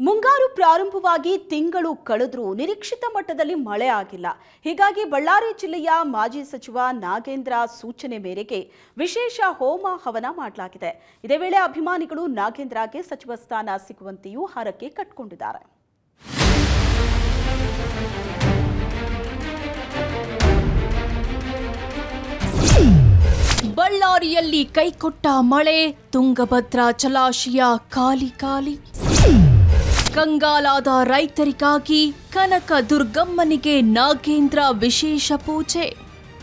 ಮುಂಗಾರು ಪ್ರಾರಂಭವಾಗಿ ತಿಂಗಳು ಕಳೆದರೂ ನಿರೀಕ್ಷಿತ ಮಟ್ಟದಲ್ಲಿ ಮಳೆ ಆಗಿಲ್ಲ. ಹೀಗಾಗಿ ಬಳ್ಳಾರಿ ಜಿಲ್ಲೆಯ ಮಾಜಿ ಸಚಿವ ನಾಗೇಂದ್ರ ಸೂಚನೆ ಮೇರೆಗೆ ವಿಶೇಷ ಹೋಮ ಹವನ ಮಾಡಲಾಗಿದೆ. ಇದೇ ವೇಳೆ ಅಭಿಮಾನಿಗಳು ನಾಗೇಂದ್ರಗೆ ಸಚಿವ ಸ್ಥಾನ ಸಿಗುವಂತೆಯೂ ಹರಕೆ ಕಟ್ಟಿಕೊಂಡಿದ್ದಾರೆ. ಬಳ್ಳಾರಿಯಲ್ಲಿ ಕೈಕೊಟ್ಟ ಮಳೆ, ತುಂಗಭದ್ರಾ ಜಲಾಶಯ ಖಾಲಿ ಖಾಲಿ. ಕಂಗಾಲಾದ ರೈತರಿಗಾಗಿ ಕನಕ ದುರ್ಗಮ್ಮನಿಗೆ ನಾಗೇಂದ್ರ ವಿಶೇಷ ಪೂಜೆ.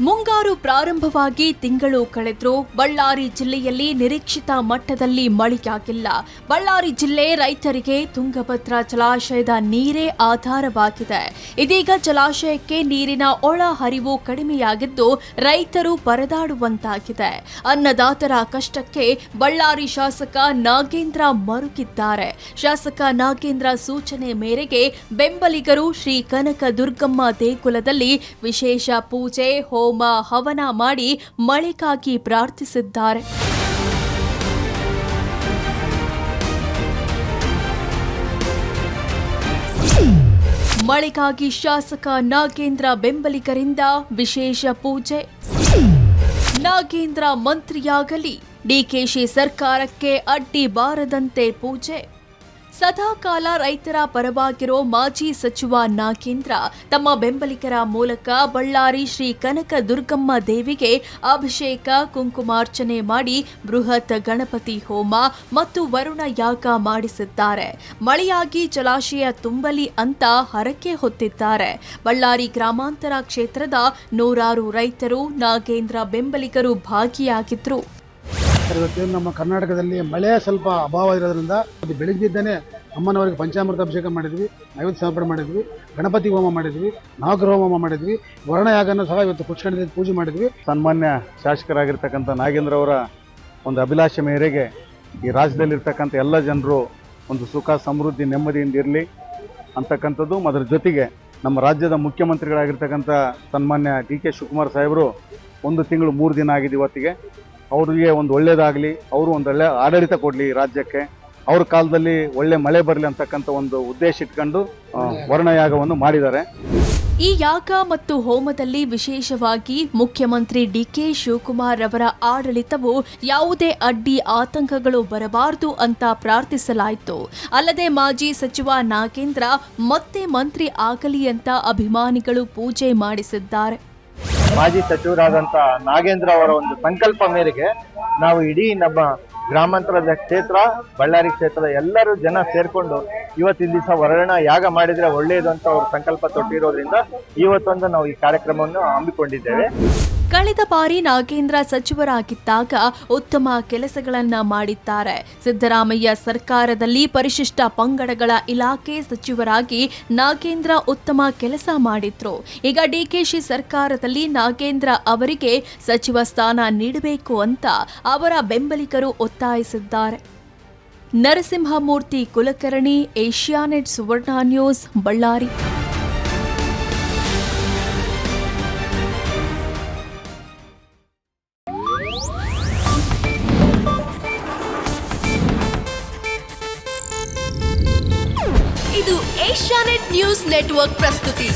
ಮುಂಗಾರು ಪ್ರಾರಂಭವಾಗಿ ತಿಂಗಳು ಕಳೆದರೂ ಬಳ್ಳಾರಿ ಜಿಲ್ಲೆಯಲ್ಲಿ ನಿರೀಕ್ಷಿತ ಮಟ್ಟದಲ್ಲಿ ಮಳೆಯಾಗಿಲ್ಲ. ಬಳ್ಳಾರಿ ಜಿಲ್ಲೆ ರೈತರಿಗೆ ತುಂಗಭದ್ರಾ ಜಲಾಶಯದ ನೀರೇ ಆಧಾರವಾಗಿದೆ. ಇದೀಗ ಜಲಾಶಯಕ್ಕೆ ನೀರಿನ ಒಳ ಹರಿವು ಕಡಿಮೆಯಾಗಿದ್ದು ರೈತರು ಪರದಾಡುವಂತಾಗಿದೆ. ಅನ್ನದಾತರ ಕಷ್ಟಕ್ಕೆ ಬಳ್ಳಾರಿ ಶಾಸಕ ನಾಗೇಂದ್ರ ಮರುಗಿದ್ದಾರೆ. ಶಾಸಕ ನಾಗೇಂದ್ರ ಸೂಚನೆ ಮೇರೆಗೆ ಬೆಂಬಲಿಗರು ಶ್ರೀ ಕನಕ ದುರ್ಗಮ್ಮ ದೇಗುಲದಲ್ಲಿ ವಿಶೇಷ ಪೂಜೆ ಹೋಮ ಹವನ ಮಾಡಿ ಮಳೆಗಾಗಿ ಪ್ರಾರ್ಥಿಸಿದ್ದಾರೆ. ಮಳೆಗಾಗಿ ಶಾಸಕ ನಾಗೇಂದ್ರ ಬೆಂಬಲಿಗರಿಂದ ವಿಶೇಷ ಪೂಜೆ. ನಾಗೇಂದ್ರ ಮಂತ್ರಿಯಾಗಲಿ, ಡಿಕೆಶಿ ಸರ್ಕಾರಕ್ಕೆ ಅಡ್ಡಿ ಬಾರದಂತೆ ಪೂಜೆ. ಸದಾಕಾಲ ರೈತರ ಪರವಾಗಿರೋ ಮಾಜಿ ಸಚಿವ ನಾಗೇಂದ್ರ ತಮ್ಮ ಬೆಂಬಲಿಗರ ಮೂಲಕ ಬಳ್ಳಾರಿ ಶ್ರೀ ಕನಕ ದುರ್ಗಮ್ಮ ದೇವಿಗೆ ಅಭಿಷೇಕ ಕುಂಕುಮಾರ್ಚನೆ ಮಾಡಿ ಬೃಹತ್ ಗಣಪತಿ ಹೋಮ ಮತ್ತು ವರುಣ ಯಾಗ ಮಾಡಿಸಿದ್ದಾರೆ. ಮಳೆಯಾಗಿ ಜಲಾಶಯ ತುಂಬಲಿ ಅಂತ ಹರಕೆ ಹೊತ್ತಿದ್ದಾರೆ. ಬಳ್ಳಾರಿ ಗ್ರಾಮಾಂತರ ಕ್ಷೇತ್ರದ ನೂರಾರು ರೈತರು ನಾಗೇಂದ್ರ ಬೆಂಬಲಿಗರು ಭಾಗಿಯಾಗಿದ್ರು. ಇವತ್ತು ನಮ್ಮ ಕರ್ನಾಟಕದಲ್ಲಿ ಮಳೆ ಸ್ವಲ್ಪ ಅಭಾವ ಇರೋದ್ರಿಂದ ಅದು ಬೆಳಗ್ಗಿದ್ದೇನೆ ಅಮ್ಮನವರಿಗೆ ಪಂಚಾಮೃತ ಅಭಿಷೇಕ ಮಾಡಿದ್ವಿ, ನೈವೇದ್ಯ ಸಮರ್ಪಣೆ ಮಾಡಿದ್ವಿ, ಗಣಪತಿ ಹೋಮ ಮಾಡಿದ್ವಿ, ನವಗ್ರಹ ಹೋಮ ಮಾಡಿದ್ವಿ, ವರ್ಣಯಾಗನ ಸಹ ಇವತ್ತು ಪುಷ್ಕರಣಿಯಲ್ಲಿ ಪೂಜೆ ಮಾಡಿದ್ವಿ. ಸನ್ಮಾನ್ಯ ಶಾಸಕರಾಗಿರ್ತಕ್ಕಂಥ ನಾಗೇಂದ್ರ ಅವರ ಒಂದು ಅಭಿಲಾಷೆ ಮೇರೆಗೆ ಈ ರಾಜ್ಯದಲ್ಲಿರ್ತಕ್ಕಂಥ ಎಲ್ಲ ಜನರು ಒಂದು ಸುಖ ಸಮೃದ್ಧಿ ನೆಮ್ಮದಿಯಿಂದ ಇರಲಿ ಅಂತಕ್ಕಂಥದ್ದು. ಅದರ ಜೊತೆಗೆ ನಮ್ಮ ರಾಜ್ಯದ ಮುಖ್ಯಮಂತ್ರಿಗಳಾಗಿರ್ತಕ್ಕಂಥ ಸನ್ಮಾನ್ಯ ಡಿ.ಕೆ. ಶಿವಕುಮಾರ್ ಸಾಹೇಬರು 1 ತಿಂಗಳು 3 ದಿನ ಆಗಿದೆ ಇವತ್ತಿಗೆ. ಅವರಿಗೆ ಒಂದು ಒಳ್ಳೆಯದಾಗಲಿ, ಅವರು ಒಂದು ಒಳ್ಳೆ ಆಡಳಿತ ಕೊಡಲಿ ರಾಜ್ಯಕ್ಕೆ, ಅವ್ರ ಕಾಲದಲ್ಲಿ ಒಳ್ಳೆ ಮಳೆ ಬರಲಿ ಅಂತಕ್ಕಂಥ ಒಂದು ಉದ್ದೇಶ ಇಟ್ಕೊಂಡು ವರ್ಣಯಾಗವನ್ನು ಮಾಡಿದ್ದಾರೆ. ಈ ಯಾಗ ಮತ್ತು ಹೋಮದಲ್ಲಿ ವಿಶೇಷವಾಗಿ ಮುಖ್ಯಮಂತ್ರಿ ಡಿ.ಕೆ. ಶಿವಕುಮಾರ್ ಅವರ ಆಡಳಿತವು ಯಾವುದೇ ಅಡ್ಡಿ ಆತಂಕಗಳು ಬರಬಾರದು ಅಂತ ಪ್ರಾರ್ಥಿಸಲಾಯಿತು. ಅಲ್ಲದೆ ಮಾಜಿ ಸಚಿವ ನಾಗೇಂದ್ರ ಮತ್ತೆ ಮಂತ್ರಿ ಆಗಲಿ ಅಂತ ಅಭಿಮಾನಿಗಳು ಪೂಜೆ ಮಾಡಿಸಿದ್ದಾರೆ. ಮಾಜಿ ಸಚಿವರಾದಂತ ನಾಗೇಂದ್ರ ಅವರ ಒಂದು ಸಂಕಲ್ಪ ಮೇರೆಗೆ ನಾವು ಇಡೀ ನಮ್ಮ ಗ್ರಾಮಾಂತರದ ಕ್ಷೇತ್ರ, ಬಳ್ಳಾರಿ ಕ್ಷೇತ್ರದ ಎಲ್ಲರೂ ಜನ ಸೇರ್ಕೊಂಡು ಇವತ್ತಿನ ದಿವಸ ವರ್ಣ ಯಾಗ ಮಾಡಿದ್ರೆ ಒಳ್ಳೆಯದು ಅಂತ ಅವರು ಸಂಕಲ್ಪ ತೊಟ್ಟಿರೋದ್ರಿಂದ ಇವತ್ತೊಂದು ನಾವು ಈ ಕಾರ್ಯಕ್ರಮವನ್ನು ಹಮ್ಮಿಕೊಂಡಿದ್ದೇವೆ. ಕಳೆದ ಬಾರಿ ನಾಗೇಂದ್ರ ಸಚಿವರಾಗಿದ್ದಾಗ ಉತ್ತಮ ಕೆಲಸಗಳನ್ನ ಮಾಡಿದ್ದಾರೆ. ಸಿದ್ದರಾಮಯ್ಯ ಸರ್ಕಾರದಲ್ಲಿ ಪರಿಶಿಷ್ಟ ಪಂಗಡಗಳ ಇಲಾಖೆ ಸಚಿವರಾಗಿ ನಾಗೇಂದ್ರ ಉತ್ತಮ ಕೆಲಸ ಮಾಡಿದ್ರು. ಈಗ ಡಿಕೆಶಿ ಸರ್ಕಾರದಲ್ಲಿ ನಾಗೇಂದ್ರ ಅವರಿಗೆ ಸಚಿವ ಸ್ಥಾನ ನೀಡಬೇಕು ಅಂತ ಅವರ ಬೆಂಬಲಿಗರು ಒತ್ತಾಯಿಸಿದ್ದಾರೆ. ನರಸಿಂಹಮೂರ್ತಿ ಕುಲಕರ್ಣಿ, ಏಷ್ಯಾನೆಟ್ ಸುವರ್ಣ ನ್ಯೂಸ್, ಬಳ್ಳಾರಿ. ಇದು ಏಷ್ಯಾನೆಟ್ ನ್ಯೂಸ್ ನೆಟ್ವರ್ಕ್ ಪ್ರಸ್ತುತಿ.